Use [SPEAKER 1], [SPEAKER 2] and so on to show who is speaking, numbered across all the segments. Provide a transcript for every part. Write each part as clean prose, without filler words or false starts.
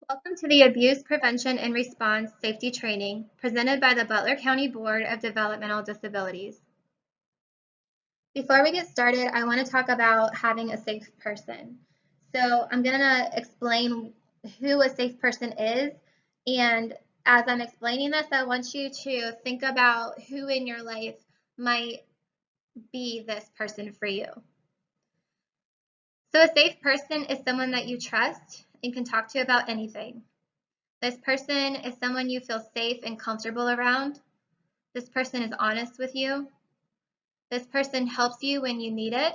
[SPEAKER 1] Welcome to the Abuse Prevention and Response Safety Training presented by the Butler County Board of Developmental Disabilities. Before we get started, I want to talk about having a safe person. So I'm going to explain who a safe person is, and as I'm explaining this, I want you to think about who in your life might be this person for you. So a safe person is someone that you trust and can talk to about anything. This person is someone you feel safe and comfortable around. This person is honest with you. This person helps you when you need it.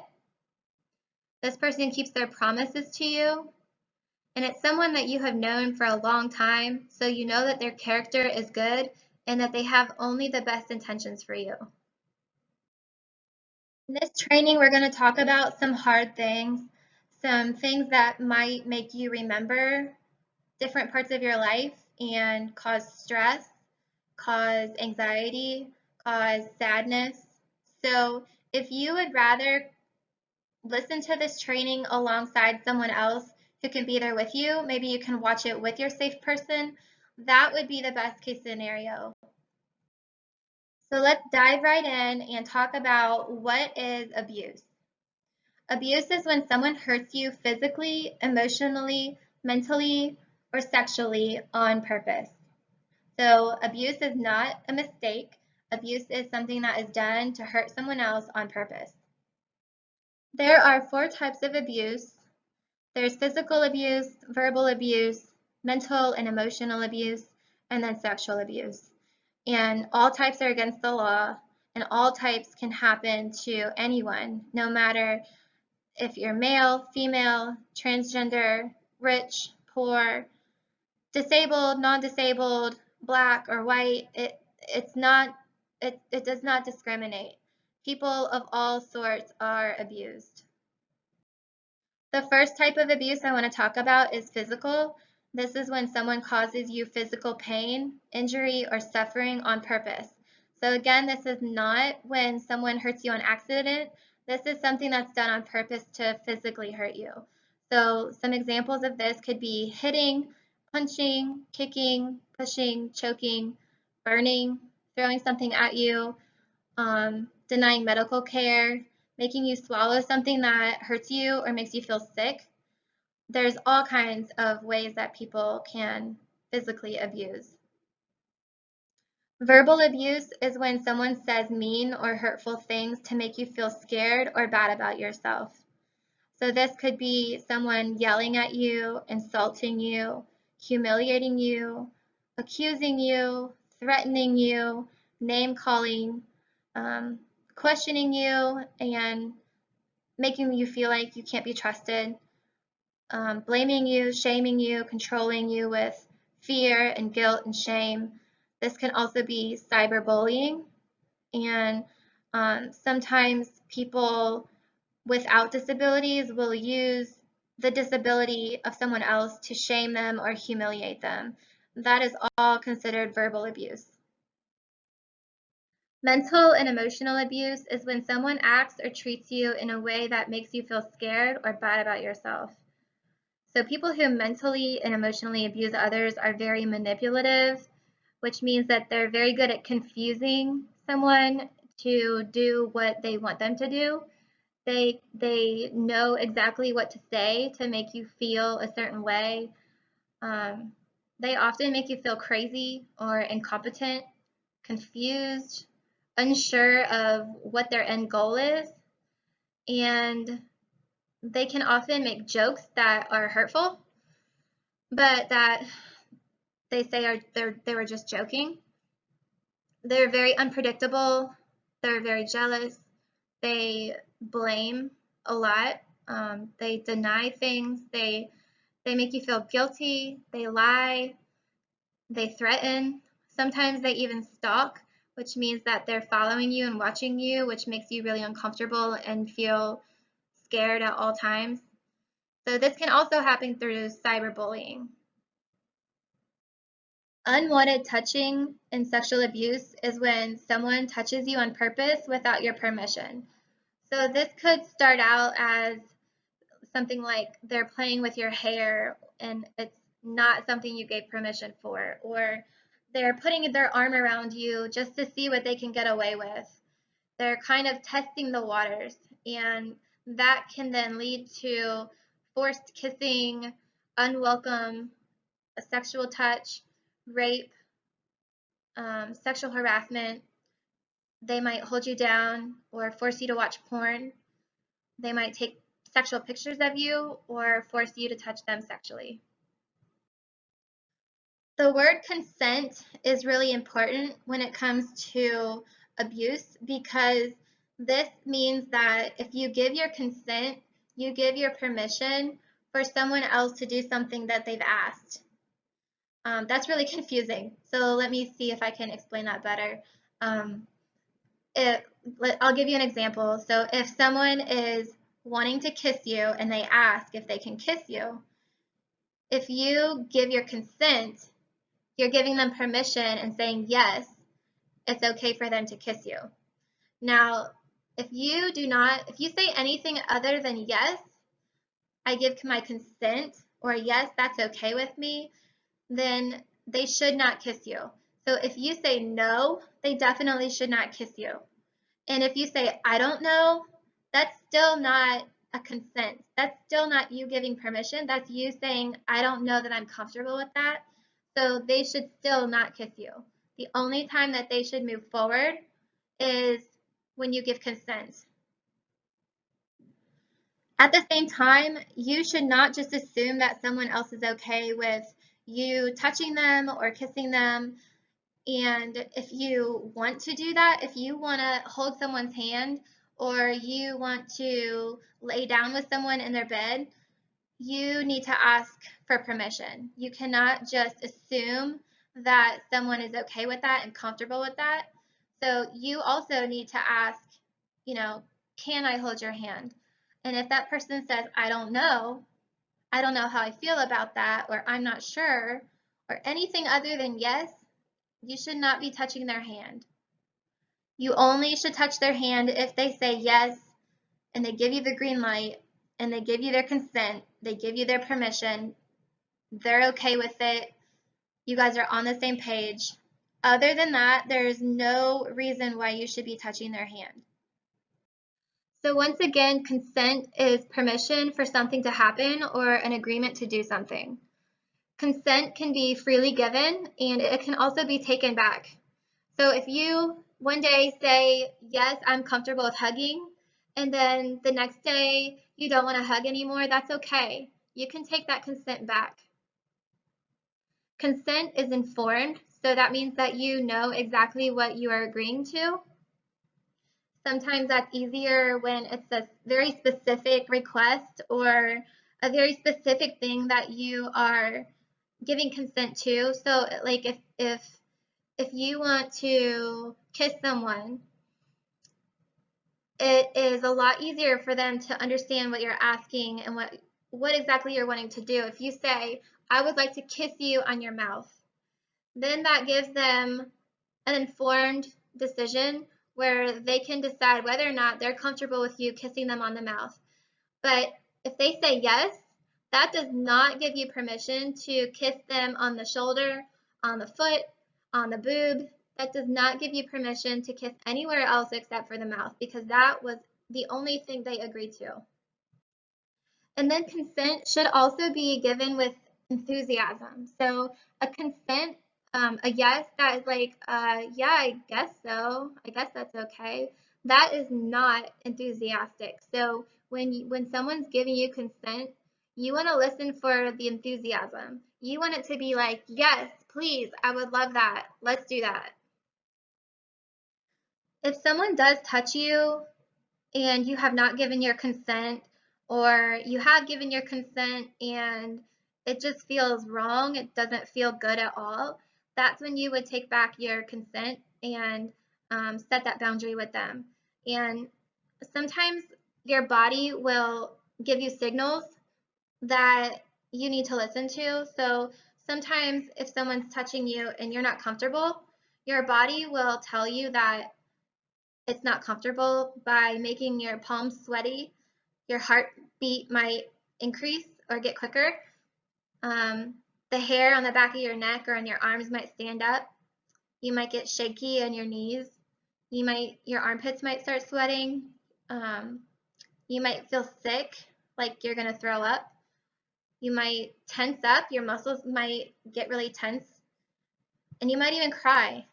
[SPEAKER 1] This person keeps their promises to you. And it's someone that you have known for a long time, so you know that their character is good and that they have only the best intentions for you. In this training, we're going to talk about some hard things, some things that might make you remember different parts of your life and cause stress, cause anxiety, cause sadness. So if you would rather listen to this training alongside someone else who can be there with you, maybe you can watch it with your safe person, that would be the best case scenario. So let's dive right in and talk about what is abuse. Abuse is when someone hurts you physically, emotionally, mentally, or sexually on purpose. So abuse is not a mistake. Abuse is something that is done to hurt someone else on purpose. There are 4 types of abuse. There's physical abuse, verbal abuse, mental and emotional abuse, and then sexual abuse. And all types are against the law, and all types can happen to anyone, no matter if you're male, female, transgender, rich, poor, disabled, non-disabled, black or white. It does not discriminate. People of all sorts are abused. The first type of abuse I want to talk about is physical. This is when someone causes you physical pain, injury, or suffering on purpose. So again, this is not when someone hurts you on accident. This is something that's done on purpose to physically hurt you. So some examples of this could be hitting, punching, kicking, pushing, choking, burning, throwing something at you, denying medical care, making you swallow something that hurts you or makes you feel sick. There's all kinds of ways that people can physically abuse. Verbal abuse is when someone says mean or hurtful things to make you feel scared or bad about yourself. So this could be someone yelling at you, insulting you, humiliating you, accusing you, threatening you, name calling, questioning you, and making you feel like you can't be trusted, blaming you, shaming you, controlling you with fear and guilt and shame. This can also be cyberbullying, and sometimes people without disabilities will use the disability of someone else to shame them or humiliate them. That is all considered verbal abuse. Mental and emotional abuse is when someone acts or treats you in a way that makes you feel scared or bad about yourself. So people who mentally and emotionally abuse others are very manipulative, which means that they're very good at confusing someone to do what they want them to do. They know exactly what to say to make you feel a certain way. They often make you feel crazy or incompetent, confused, unsure of what their end goal is, and they can often make jokes that are hurtful, but that they say they were just joking. They're very unpredictable. They're very jealous. They blame a lot. They deny things. They make you feel guilty. They lie. They threaten. Sometimes they even stalk, which means that they're following you and watching you, which makes you really uncomfortable and feel scared at all times. So this can also happen through cyberbullying. Unwanted touching and sexual abuse is when someone touches you on purpose without your permission. So this could start out as something like they're playing with your hair and it's not something you gave permission for, or they're putting their arm around you just to see what they can get away with. They're kind of testing the waters, and that can then lead to forced kissing, unwelcome sexual touch, rape, sexual harassment. They might hold you down or force you to watch porn. They might take sexual pictures of you or force you to touch them sexually. The word consent is really important when it comes to abuse, because this means that if you give your consent, you give your permission for someone else to do something that they've asked. That's really confusing. So let me see if I can explain that better. Um, I'll give you an example. So if someone is wanting to kiss you and they ask if they can kiss you, if you give your consent, you're giving them permission and saying, yes, it's okay for them to kiss you. Now, if you say anything other than yes, I give my consent, or yes, that's okay with me, then they should not kiss you. So if you say no, they definitely should not kiss you. And if you say, I don't know, that's still not a consent. That's still not you giving permission. That's you saying, I don't know that I'm comfortable with that. So they should still not kiss you. The only time that they should move forward is when you give consent. At the same time, you should not just assume that someone else is okay with you touching them or kissing them. And if you want to do that, if you want to hold someone's hand or you want to lay down with someone in their bed, you need to ask for permission. You cannot just assume that someone is okay with that and comfortable with that. So you also need to ask, can I hold your hand? And if that person says, I don't know how I feel about that, or I'm not sure, or anything other than yes, you should not be touching their hand. You only should touch their hand if they say yes, and they give you the green light, and they give you their consent, they give you their permission, they're okay with it, you guys are on the same page. Other than that, there is no reason why you should be touching their hand. So once again, consent is permission for something to happen or an agreement to do something. Consent can be freely given, and it can also be taken back. So if you one day say, yes, I'm comfortable with hugging, and then the next day you don't want to hug anymore, that's okay. You can take that consent back. Consent is informed, so that means that you know exactly what you are agreeing to. Sometimes that's easier when it's a very specific request or a very specific thing that you are giving consent to. So like if you want to kiss someone, it is a lot easier for them to understand what you're asking and what exactly you're wanting to do. If you say, I would like to kiss you on your mouth, then that gives them an informed decision where they can decide whether or not they're comfortable with you kissing them on the mouth. But if they say yes, that does not give you permission to kiss them on the shoulder, on the foot, on the boob. That does not give you permission to kiss anywhere else except for the mouth, because that was the only thing they agreed to. And then consent should also be given with enthusiasm. So a consent, a yes that is like, yeah, I guess so. I guess that's okay. That is not enthusiastic. So when someone's giving you consent, you want to listen for the enthusiasm. You want it to be like, yes, please, I would love that. Let's do that. If someone does touch you and you have not given your consent, or you have given your consent and it just feels wrong, it doesn't feel good at all, that's when you would take back your consent and set that boundary with them. And sometimes your body will give you signals that you need to listen to. So sometimes if someone's touching you and you're not comfortable, your body will tell you that it's not comfortable by making your palms sweaty. Your heartbeat might increase or get quicker. The hair on the back of your neck or on your arms might stand up. You might get shaky in your knees. Your armpits might start sweating. Um, you might feel sick, like you're gonna throw up. You might tense up. Your muscles might get really tense, and you might even cry.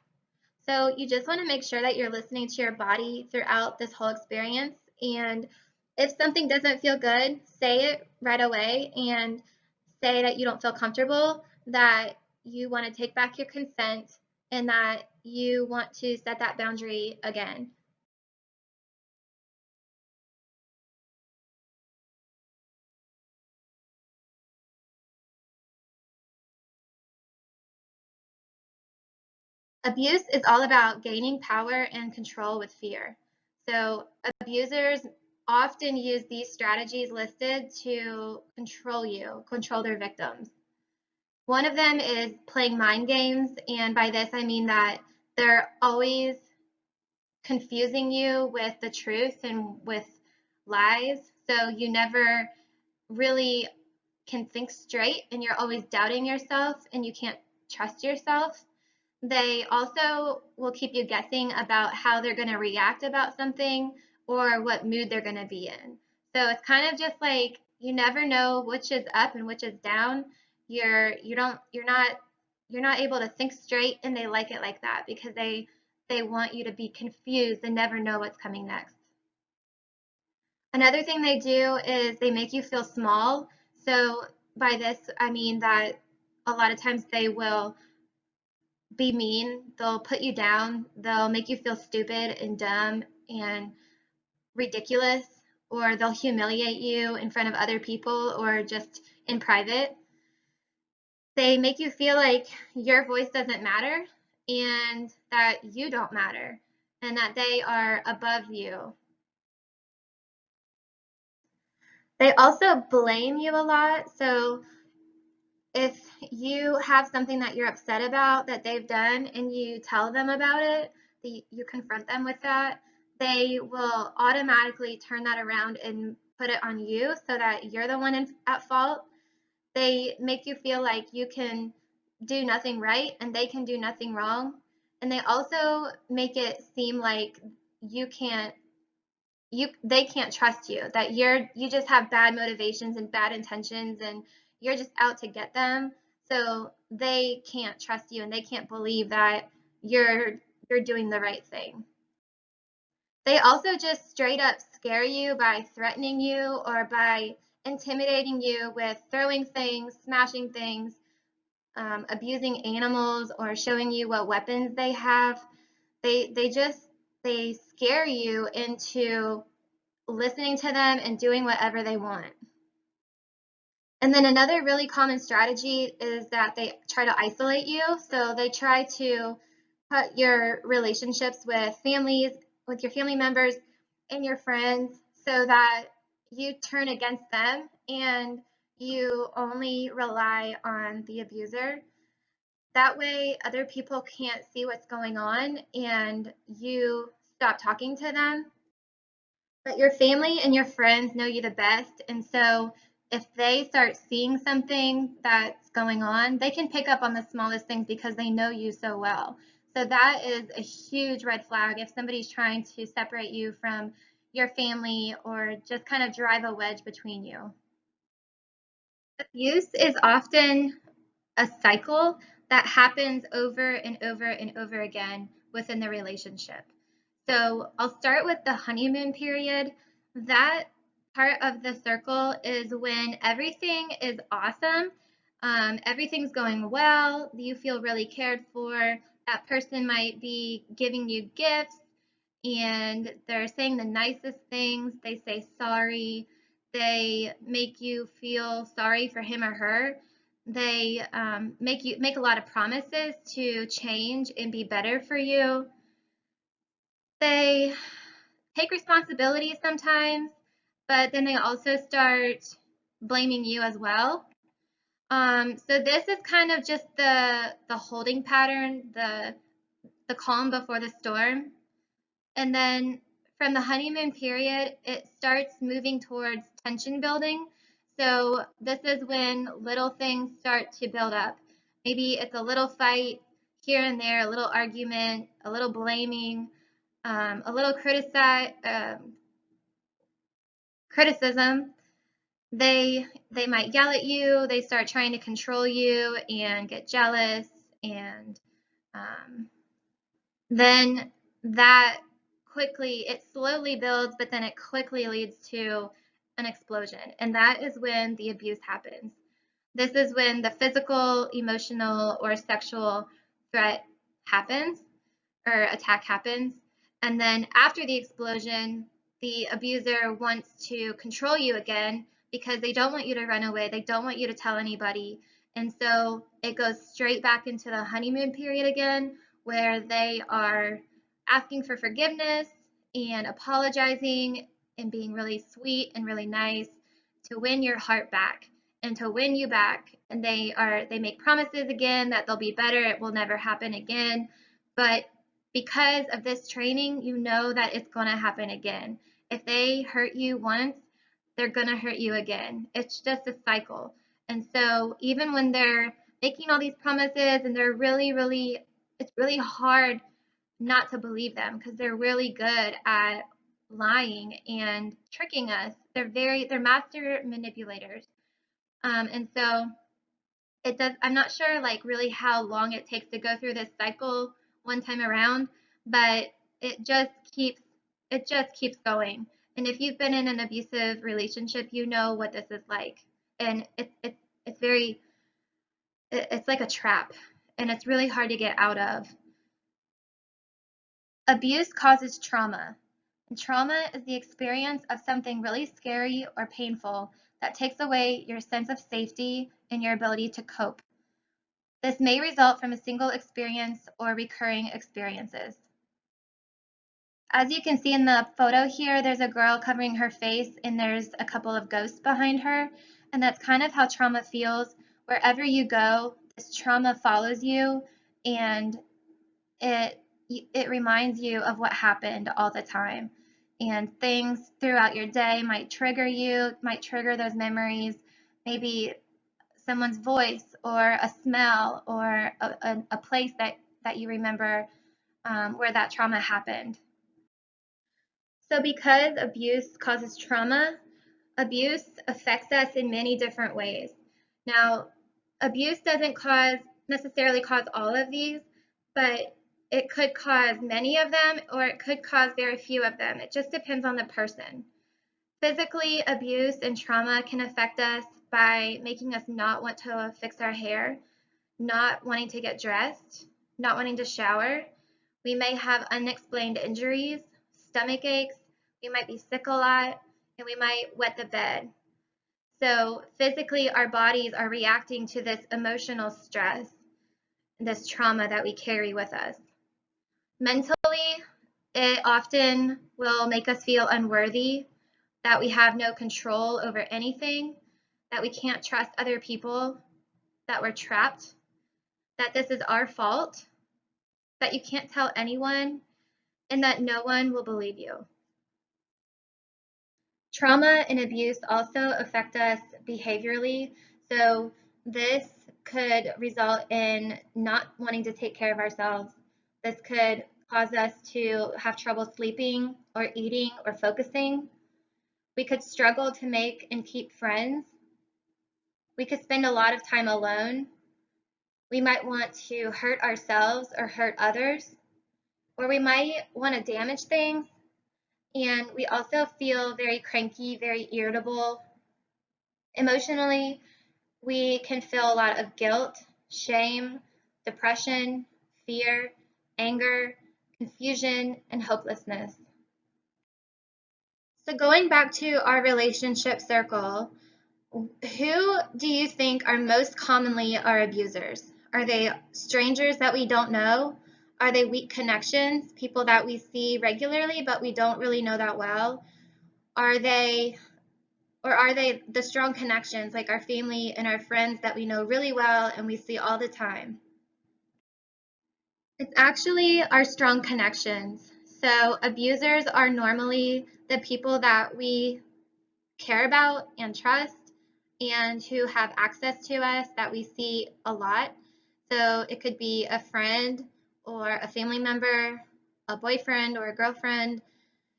[SPEAKER 1] So you just want to make sure that you're listening to your body throughout this whole experience. And if something doesn't feel good, say it right away and say that you don't feel comfortable, that you want to take back your consent, and that you want to set that boundary again. Abuse is all about gaining power and control with fear. So abusers often use these strategies listed to control their victims. One of them is playing mind games, and by this I mean that they're always confusing you with the truth and with lies. So you never really can think straight, and you're always doubting yourself, and you can't trust yourself. They also will keep you guessing about how they're going to react about something or what mood they're going to be in. So it's kind of just like you never know which is up and which is down. You're not able to think straight, and they like it like that because they want you to be confused and never know what's coming next. Another thing they do is they make you feel small. So by this I mean that a lot of times they will be mean. They'll put you down. They'll make you feel stupid and dumb and ridiculous, or they'll humiliate you in front of other people or just in private. They make you feel like your voice doesn't matter and that you don't matter and that they are above you. They also blame you a lot. So if you have something that you're upset about that they've done and you tell them about it, you confront them with that, they will automatically turn that around and put it on you so that you're the one at fault. They make you feel like you can do nothing right and they can do nothing wrong. And they also make it seem like you can't they can't trust you, that you just have bad motivations and bad intentions and you're just out to get them. So they can't trust you and they can't believe that you're doing the right thing. They also just straight up scare you by threatening you or by intimidating you with throwing things, smashing things, abusing animals, or showing you what weapons they have. They scare you into listening to them and doing whatever they want. And then another really common strategy is that they try to isolate you. So they try to cut your relationships with your family members and your friends so that you turn against them and you only rely on the abuser. That way, other people can't see what's going on and you stop talking to them. But your family and your friends know you the best, and so if they start seeing something that's going on, they can pick up on the smallest things because they know you so well. So that is a huge red flag if somebody's trying to separate you from your family or just kind of drive a wedge between you. Abuse is often a cycle that happens over and over and over again within the relationship. So I'll start with the honeymoon period. That part of the circle is when everything is awesome. Everything's going well. You feel really cared for. That person might be giving you gifts and they're saying the nicest things. They say sorry. They make you feel sorry for him or her. They make a lot of promises to change and be better for you. They take responsibility sometimes, but then they also start blaming you as well. So this is kind of just the holding pattern, the calm before the storm. And then from the honeymoon period, it starts moving towards tension building. So this is when little things start to build up. Maybe it's a little fight here and there, a little argument, a little blaming, a little criticism. They might yell at you. They start trying to control you and get jealous, and then that it slowly builds, but then it quickly leads to an explosion. And that is when the abuse happens. This is when the physical, emotional, or sexual threat happens or attack happens. And then after the explosion, the abuser wants to control you again because they don't want you to run away. They don't want you to tell anybody. And so it goes straight back into the honeymoon period again, where they are asking for forgiveness and apologizing and being really sweet and really nice to win your heart back and to win you back. And they make promises again that they'll be better, it will never happen again. But because of this training, you know that it's going to happen again. If they hurt you once, they're going to hurt you again. It's just a cycle. And so even when they're making all these promises and they're it's really hard not to believe them because they're really good at lying and tricking us. They're master manipulators. And so I'm not sure like really how long it takes to go through this cycle one time around, but it just keeps going. And if you've been in an abusive relationship, you know what this is like. And it's like a trap, and it's really hard to get out of. Abuse causes trauma. And trauma is the experience of something really scary or painful that takes away your sense of safety and your ability to cope. This may result from a single experience or recurring experiences. As you can see in the photo here, there's a girl covering her face and there's a couple of ghosts behind her. And that's kind of how trauma feels. Wherever you go, this trauma follows you, and it reminds you of what happened all the time. And things throughout your day might trigger those memories. Maybe someone's voice or a smell or a place that you remember where that trauma happened. So because abuse causes trauma, abuse affects us in many different ways. Now, abuse doesn't necessarily cause all of these, but it could cause many of them, or it could cause very few of them. It just depends on the person. Physically, abuse and trauma can affect us by making us not want to fix our hair, not wanting to get dressed, not wanting to shower. We may have unexplained injuries, stomach aches, we might be sick a lot, and we might wet the bed. So physically, our bodies are reacting to this emotional stress, this trauma that we carry with us. Mentally, it often will make us feel unworthy, that we have no control over anything, that we can't trust other people, that we're trapped, that this is our fault, that you can't tell anyone, and that no one will believe you. Trauma and abuse also affect us behaviorally. So this could result in not wanting to take care of ourselves. This could cause us to have trouble sleeping or eating or focusing. We could struggle to make and keep friends. We could spend a lot of time alone. We might want to hurt ourselves or hurt others, or we might want to damage things. And we also feel very cranky, very irritable. Emotionally, we can feel a lot of guilt, shame, depression, fear, anger, confusion, and hopelessness. So going back to our relationship circle, who do you think are most commonly our abusers? Are they strangers that we don't know? Are they weak connections, people that we see regularly but we don't really know that well? Are they the strong connections like our family and our friends that we know really well and we see all the time? It's actually our strong connections. So abusers are normally the people that we care about and trust, and who have access to us that we see a lot. So it could be a friend or a family member, a boyfriend or a girlfriend.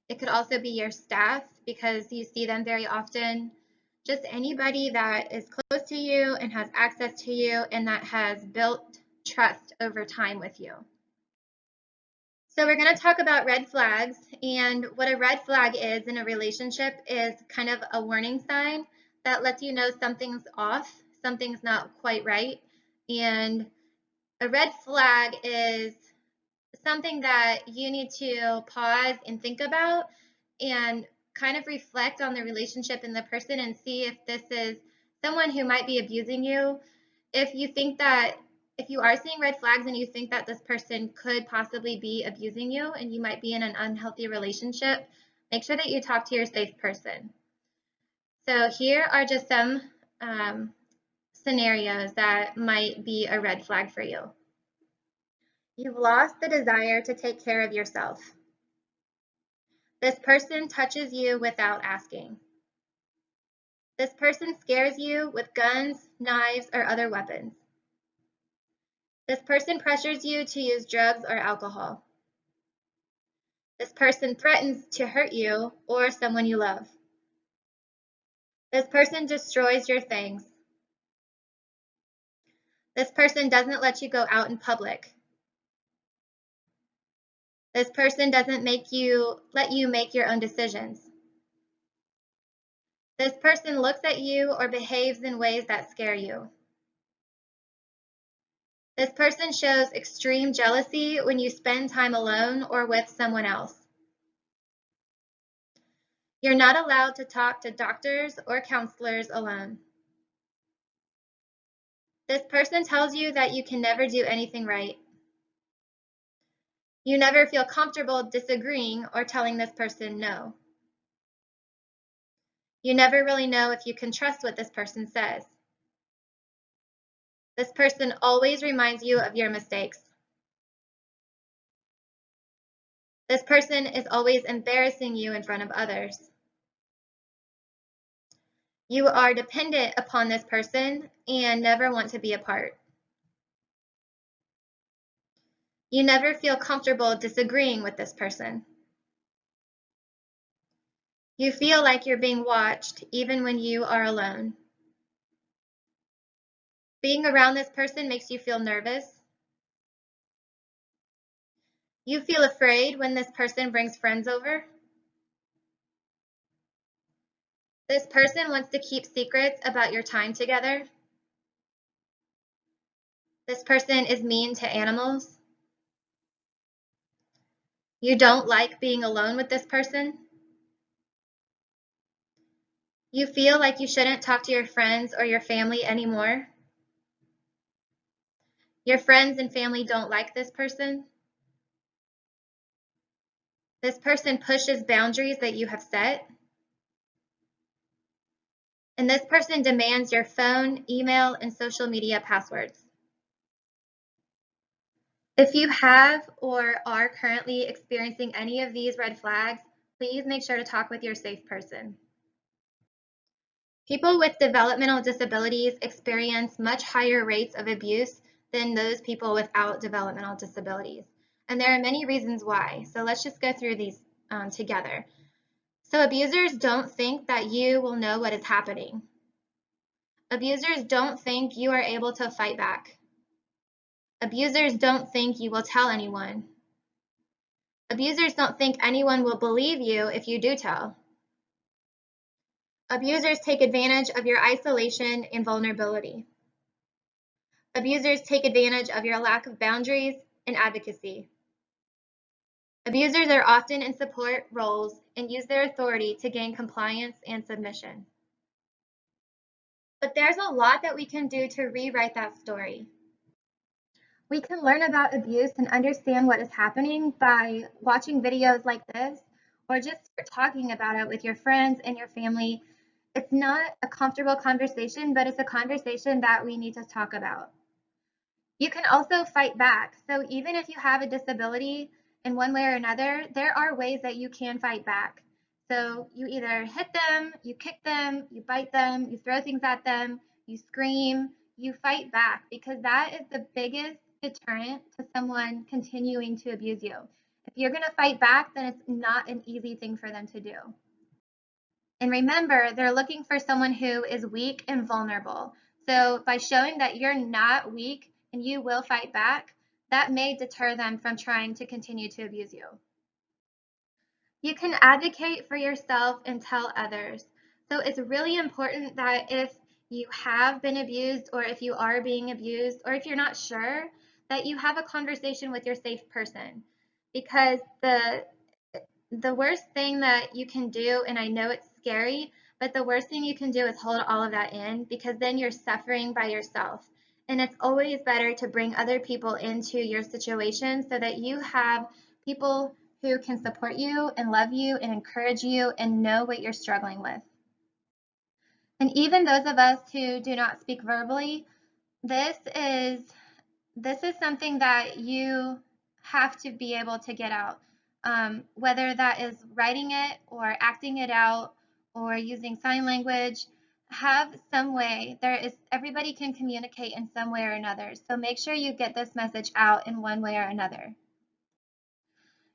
[SPEAKER 1] It could also be your staff because you see them very often. Just anybody that is close to you and has access to you and that has built trust over time with you. So we're going to talk about red flags, and what a red flag is in a relationship is kind of a warning sign that lets you know something's off, something's not quite right. And a red flag is something that you need to pause and think about and kind of reflect on the relationship and the person and see if this is someone who might be abusing you. If you think that if you are seeing red flags and you think that this person could possibly be abusing you and you might be in an unhealthy relationship, make sure that you talk to your safe person. So here are just some scenarios that might be a red flag for you. You've lost the desire to take care of yourself. This person touches you without asking. This person scares you with guns, knives, or other weapons. This person pressures you to use drugs or alcohol. This person threatens to hurt you or someone you love. This person destroys your things. This person doesn't let you go out in public. This person doesn't let you make your own decisions. This person looks at you or behaves in ways that scare you. This person shows extreme jealousy when you spend time alone or with someone else. You're not allowed to talk to doctors or counselors alone. This person tells you that you can never do anything right. You never feel comfortable disagreeing or telling this person no. You never really know if you can trust what this person says. This person always reminds you of your mistakes. This person is always embarrassing you in front of others. You are dependent upon this person and never want to be apart. You never feel comfortable disagreeing with this person. You feel like you're being watched even when you are alone. Being around this person makes you feel nervous. You feel afraid when this person brings friends over. This person wants to keep secrets about your time together. This person is mean to animals. You don't like being alone with this person. You feel like you shouldn't talk to your friends or your family anymore. Your friends and family don't like this person. This person pushes boundaries that you have set. And this person demands your phone, email, and social media passwords. If you have or are currently experiencing any of these red flags, please make sure to talk with your safe person. People with developmental disabilities experience much higher rates of abuse than those people without developmental disabilities. And there are many reasons why. So let's just go through these together. So abusers don't think that you will know what is happening. Abusers don't think you are able to fight back. Abusers don't think you will tell anyone. Abusers don't think anyone will believe you if you do tell. Abusers take advantage of your isolation and vulnerability. Abusers take advantage of your lack of boundaries and advocacy. Abusers are often in support roles and use their authority to gain compliance and submission. But there's a lot that we can do to rewrite that story. We can learn about abuse and understand what is happening by watching videos like this or just talking about it with your friends and your family. It's not a comfortable conversation, but it's a conversation that we need to talk about. You can also fight back. So even if you have a disability in one way or another, there are ways that you can fight back. So you either hit them, you kick them, you bite them, you throw things at them, you scream, you fight back, because that is the biggest deterrent to someone continuing to abuse you. If you're going to fight back, then it's not an easy thing for them to do. And remember, they're looking for someone who is weak and vulnerable. So by showing that you're not weak and you will fight back, that may deter them from trying to continue to abuse you. You can advocate for yourself and tell others. So it's really important that if you have been abused, or if you are being abused, or if you're not sure, that you have a conversation with your safe person. Because the worst thing that you can do, and I know it's scary, but the worst thing you can do is hold all of that in, because then you're suffering by yourself. And it's always better to bring other people into your situation so that you have people who can support you and love you and encourage you and know what you're struggling with. And even those of us who do not speak verbally, this is something that you have to be able to get out, whether that is writing it or acting it out or using sign language. Have some way. Everybody can communicate in some way or another. So make sure you get this message out in one way or another.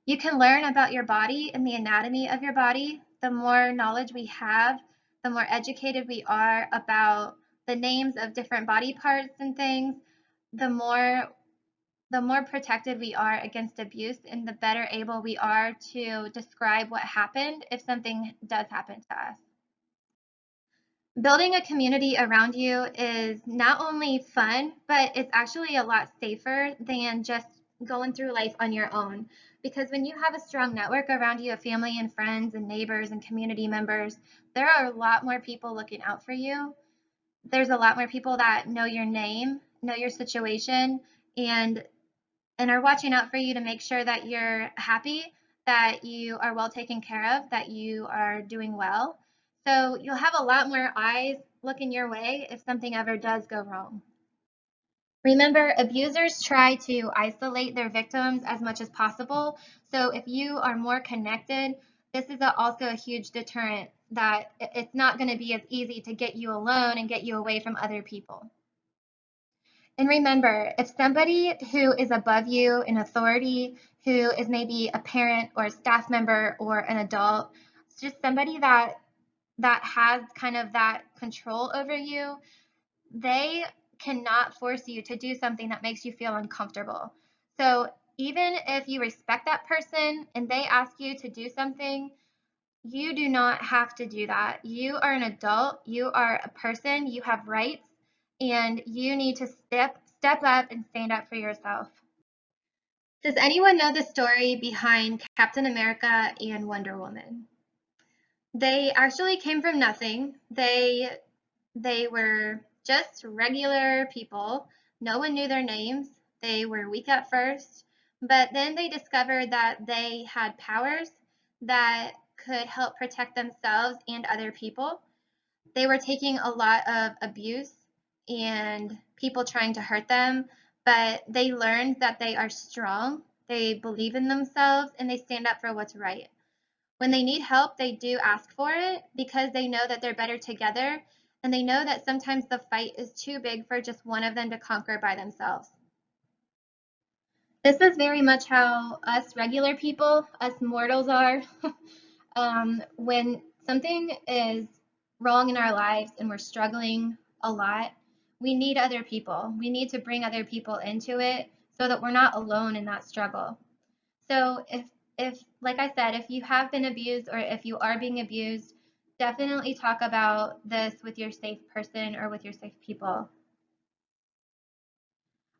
[SPEAKER 1] You can learn about your body and the anatomy of your body. The more knowledge we have, the more educated we are about the names of different body parts and things, the more protected we are against abuse, and the better able we are to describe what happened if something does happen to us. Building a community around you is not only fun, but it's actually a lot safer than just going through life on your own. Because when you have a strong network around you of family and friends and neighbors and community members, there are a lot more people looking out for you. There's a lot more people that know your name, know your situation, and are watching out for you to make sure that you're happy, that you are well taken care of, that you are doing well. So you'll have a lot more eyes looking your way if something ever does go wrong. Remember, abusers try to isolate their victims as much as possible. So if you are more connected, this is also a huge deterrent, that it's not going to be as easy to get you alone and get you away from other people. And remember, if somebody who is above you in authority, who is maybe a parent or a staff member or an adult, it's just somebody that has kind of that control over you, they cannot force you to do something that makes you feel uncomfortable. So even if you respect that person and they ask you to do something, you do not have to do that. You are an adult, you are a person, you have rights, and you need to step up and stand up for yourself. Does anyone know the story behind Captain America and Wonder Woman? They actually came from nothing. They were just regular people. No one knew their names. They were weak at first, but then they discovered that they had powers that could help protect themselves and other people. They were taking a lot of abuse and people trying to hurt them, but they learned that they are strong, they believe in themselves, and they stand up for what's right. When they need help, they do ask for it because they know that they're better together, and they know that sometimes the fight is too big for just one of them to conquer by themselves. This is very much how us regular people, us mortals are. When something is wrong in our lives and we're struggling a lot, we need other people. We need to bring other people into it so that we're not alone in that struggle. So if like I said, if you have been abused or if you are being abused, definitely talk about this with your safe person or with your safe people.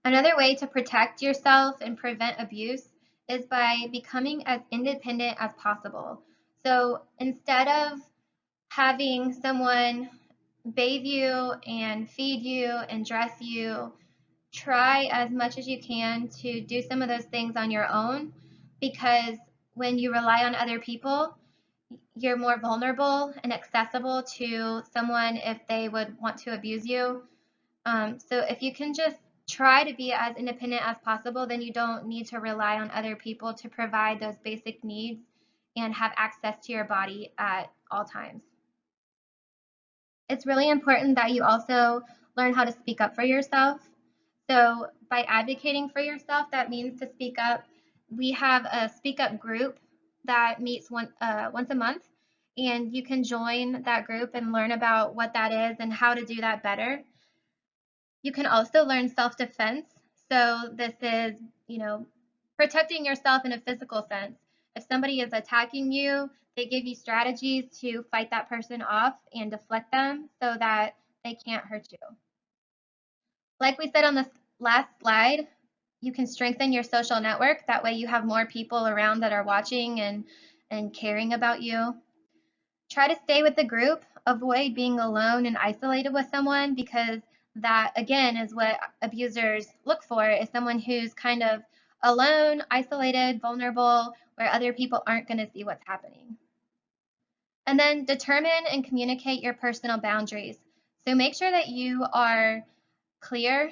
[SPEAKER 1] Another way to protect yourself and prevent abuse is by becoming as independent as possible. So instead of having someone bathe you and feed you and dress you, try as much as you can to do some of those things on your own, because when you rely on other people, you're more vulnerable and accessible to someone if they would want to abuse you. So if you can just try to be as independent as possible, then you don't need to rely on other people to provide those basic needs, and have access to your body at all times. It's really important that you also learn how to speak up for yourself. So by advocating for yourself, that means to speak up. We have a speak up group that meets once a month, and you can join that group and learn about what that is and how to do that better. You can also learn self-defense. So this is, protecting yourself in a physical sense. If somebody is attacking you, they give you strategies to fight that person off and deflect them so that they can't hurt you. Like we said on this last slide, you can strengthen your social network. That way you have more people around that are watching and caring about you. Try to stay with the group. Avoid being alone and isolated with someone, because that, again, is what abusers look for, is someone who's kind of alone, isolated, vulnerable, where other people aren't going to see what's happening. And then determine and communicate your personal boundaries. So make sure that you are clear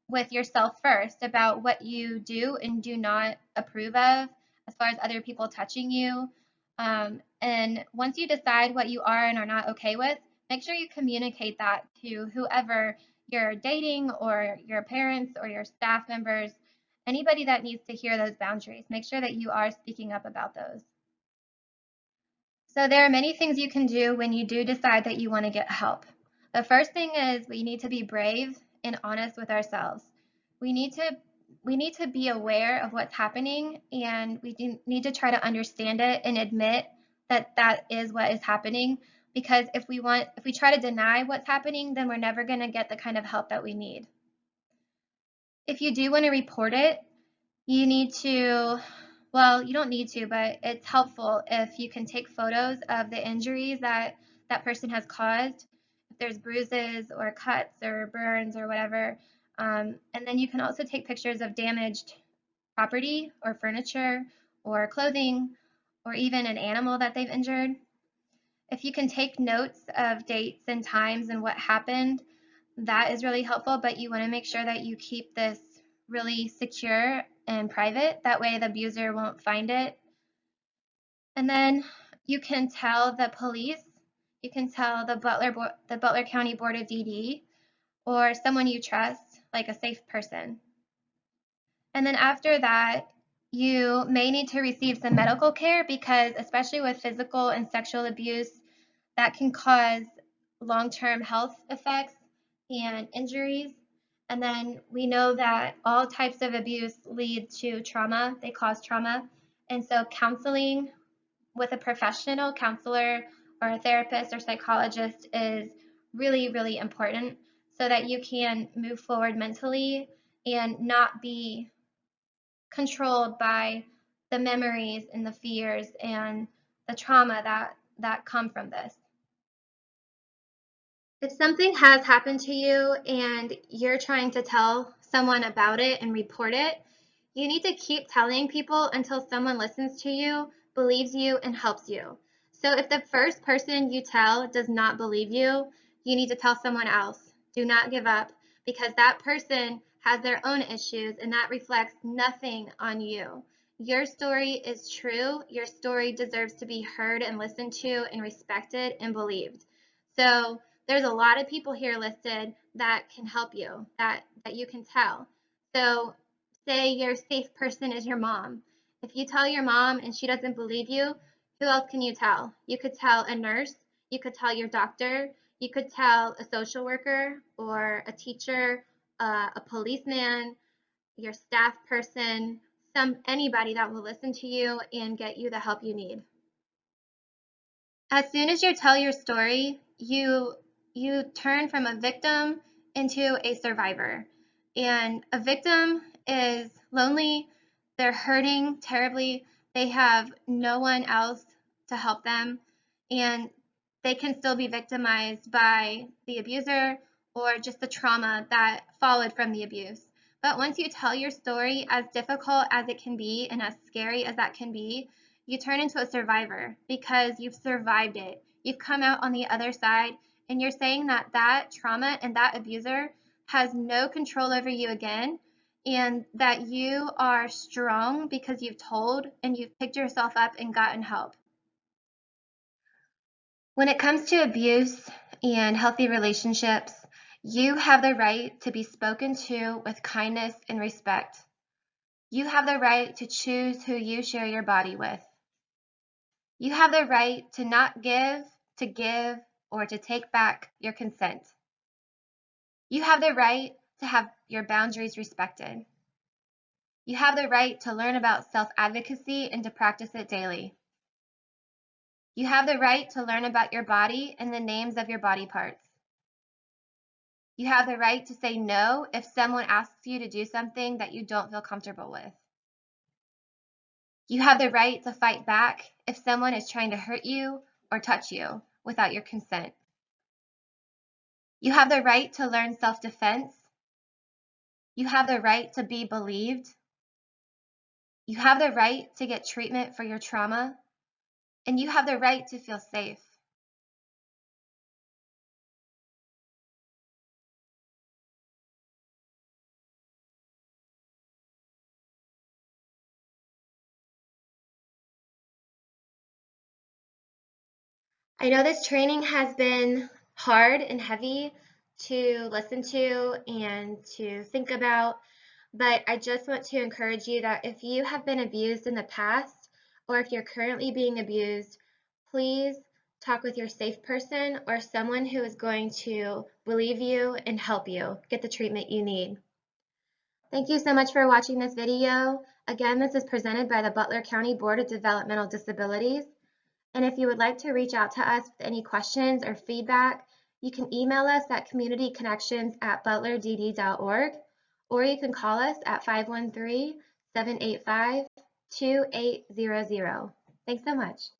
[SPEAKER 1] with yourself first about what you do and do not approve of as far as other people touching you. And once you decide what you are and are not okay with, make sure you communicate that to whoever you're dating or your parents or your staff members, anybody that needs to hear those boundaries. Make sure that you are speaking up about those. So there are many things you can do when you do decide that you want to get help. The first thing is we need to be brave and honest with ourselves. We need to be aware of what's happening, and we need to try to understand it and admit that that is what is happening, because if we try to deny what's happening, then we're never going to get the kind of help that we need. If you do want to report it, you need to, well, you don't need to, but it's helpful if you can take photos of the injuries that that person has caused, if there's bruises or cuts or burns or whatever. And then you can also take pictures of damaged property or furniture or clothing or even an animal that they've injured. If you can take notes of dates and times and what happened, that is really helpful, but you want to make sure that you keep this really secure and private. That way the abuser won't find it. And then you can tell the police, you can tell the Butler County Board of DD, or someone you trust, like a safe person. And then after that, you may need to receive some medical care, because especially with physical and sexual abuse, that can cause long-term health effects and injuries. And then we know that all types of abuse lead to trauma, they cause trauma. And so counseling with a professional counselor or a therapist or psychologist is really, really important, so that you can move forward mentally and not be controlled by the memories and the fears and the trauma that come from this. If something has happened to you and you're trying to tell someone about it and report it, you need to keep telling people until someone listens to you, believes you, and helps you. So if the first person you tell does not believe you, you need to tell someone else. Do not give up, because that person has their own issues and that reflects nothing on you. Your story is true. Your story deserves to be heard and listened to and respected and believed. So there's a lot of people here listed that can help you, that you can tell. So say your safe person is your mom. If you tell your mom and she doesn't believe you, who else can you tell? You could tell a nurse, you could tell your doctor, you could tell a social worker or a teacher, a policeman, your staff person, anybody that will listen to you and get you the help you need. As soon as you tell your story, you turn from a victim into a survivor. And a victim is lonely, they're hurting terribly, they have no one else to help them, and they can still be victimized by the abuser or just the trauma that followed from the abuse. But once you tell your story, as difficult as it can be and as scary as that can be, you turn into a survivor because you've survived it. You've come out on the other side, and you're saying that that trauma and that abuser has no control over you again, and that you are strong because you've told and you've picked yourself up and gotten help. When it comes to abuse and healthy relationships, you have the right to be spoken to with kindness and respect. You have the right to choose who you share your body with. You have the right to not give, to give, or to take back your consent. You have the right to have your boundaries respected. You have the right to learn about self-advocacy and to practice it daily. You have the right to learn about your body and the names of your body parts. You have the right to say no if someone asks you to do something that you don't feel comfortable with. You have the right to fight back if someone is trying to hurt you or touch you without your consent. You have the right to learn self-defense. You have the right to be believed. You have the right to get treatment for your trauma. And you have the right to feel safe. I know this training has been hard and heavy to listen to and to think about, but I just want to encourage you that if you have been abused in the past, or if you're currently being abused, please talk with your safe person or someone who is going to believe you and help you get the treatment you need. Thank you so much for watching this video. Again, this is presented by the Butler County Board of Developmental Disabilities. And if you would like to reach out to us with any questions or feedback, you can email us at communityconnections@butlerdd.org, or you can call us at 513-785-2800. Thanks so much.